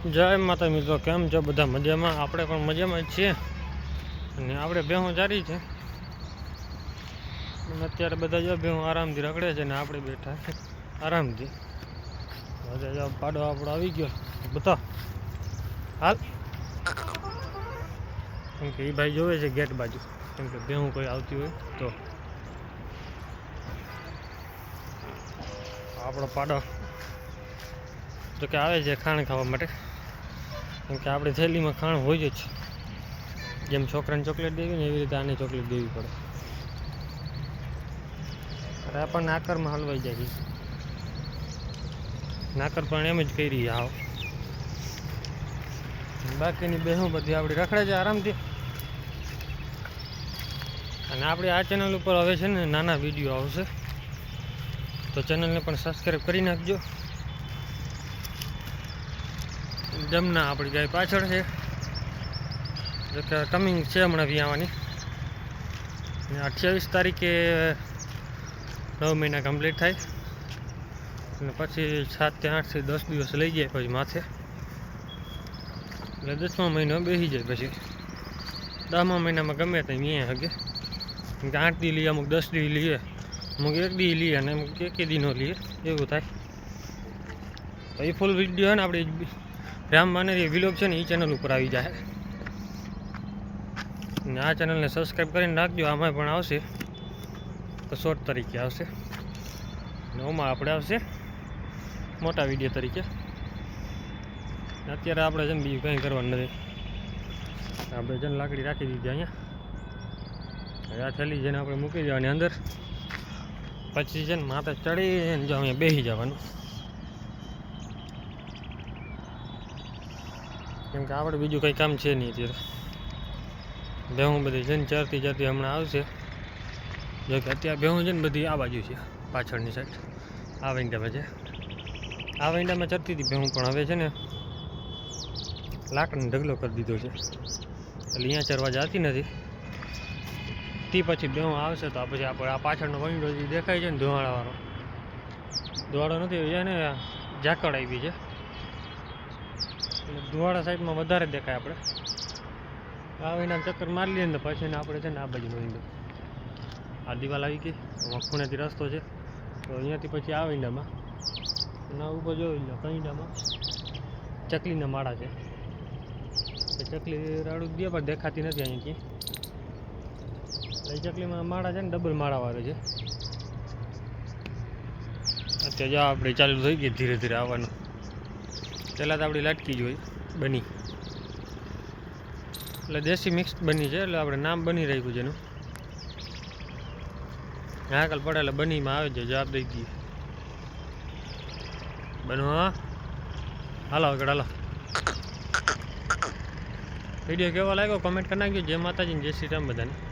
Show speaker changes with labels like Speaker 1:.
Speaker 1: જય માતા મિત્રો, કેમ છો બધા? મજામાં? આપણે પણ મજામાં જ છીએ અને આપણે ભેહું જારી છે અને અત્યારે બધા જો ભેહું આરામથી રખડે છે ને આપણે બેઠા છે આરામથી. હવે જો પાડો આપણો આવી ગયો બધા હાલ, કેમ કે એ ભાઈ જોવે છે ગેટ બાજુ, કેમ કે ભેહું કોઈ આવતી હોય તો. આપણો પાડો તો કે આવે છે ખાણ ખાવા માટે, કેમ કે આપણી થેલીમાં ખાણ હોય જ. જેમ છોકરાને ચોકલેટ દેવી ને એવી રીતે આને ચોકલેટ દેવી પડે. અરે આપણને નાકરમાં હલવાઈ જાય છે, નાકર પણ એમ જ કરી આવો. બાકીની બેહું બધી આપણી રખડે છે આરામથી. અને આપણે આ ચેનલ ઉપર હવે છે ને નાના વિડીયો આવશે, તો ચેનલને પણ સબસ્ક્રાઈબ કરી નાખજો. જમના આપણી ગાય પાછળ છે, જો કે કમિંગ છે હમણાં વિયાવાની. 28 તારીખે 9 મહિના કમ્પ્લીટ થાય અને પછી 7 થી 8 થી 10 દિવસ લઈ જાય પછી માથે, એટલે 10મા મહિનો બેસી જાય. પછી 10મા મહિનામાં ગમે ત્યાં અહીંયા હગે, કેમ કે 8 દી લઈએ, અમુક 10 દી લઈએ, અમુક 1 દી લઈએ અને અમુક 1 દી નો લઈએ, એવું થાય. તો એ ફૂલ વિડીયો ને આપણે રામ માનેરી વિલોગ છે ને એ ચેનલ ઉપર આવી જાય. અને આ ચેનલને સબસ્ક્રાઈબ કરીને રાખજો. આમાં પણ આવશે તો શોર્ટ તરીકે આવશે અને ઓમાં આપણે આવશે મોટા વિડીયો તરીકે. અત્યારે આપણે છે ને બીજું કંઈ કરવાનું નથી. આપણે છે ને લાકડી રાખી દીધી અહીંયા. હવે આ થેલી છે ને આપણે મૂકી દેવાની અંદર, પછી છે ને માથે ચડીને જો અહીંયા બેસી જવાનું, કેમ કે આપણે બીજું કંઈ કામ છે નહીં અત્યારે. ભેહું બધી છે ને ચરતી હમણાં આવશે. જો કે અત્યારે ભેહું છે ને બધી આ બાજુ છે, પાછળની સાઈડ આ વેંડામાં છે. આ વેંડામાં ચરતી હતી ભેહું, પણ હવે છે ને લાકડાનો ઢગલો કરી દીધો છે, એટલે અહીંયા ચરવા જતી નથી. તે પછી ભેહું આવશે તો પછી આપણે આ પાછળનો વેંડો જે દેખાય છે ને ધોવાળાવાળો, ધોવાળો નથી એને ઝાકળ આવી છે, એટલે ધોવાળા સાઈડમાં વધારે દેખાય. આપણે આ વેંડા ચક્કર મારી લઈએ ને પછી આપણે છે ને આ બાજુનો વેંડો, આ દિવાલ આવી ગઈ, આમાં ખૂણેથી રસ્તો છે, તો અહીંયાથી પછી આ વેંડામાં ના ઉપર જોઈ લો કંઈડામાં ચકલીના માળા છે. ચકલી રાડું દે પણ દેખાતી નથી અહીંથી. એ ચકલીમાં માળા છે ને ડબલ માળાવાળો છે. અત્યારે જો આપણે ચાલુ થઈ ગઈ ધીરે ધીરે આવવાનું. પહેલાં તો આપણી લાટકી જ હોય બની, એટલે દેશી મિક્સ બની છે, એટલે આપણે નામ બની રાખ્યું છે એનું. હાકલ પડે એટલે બનીમાં આવે છે, જવાબ દઈ દઈએ બનવા. હાલો આગળ હાલો. વિડીયો કેવો લાગ્યો કમેન્ટ કરી નાખજો. જય માતાજી, જય શ્રી રામ બધાને.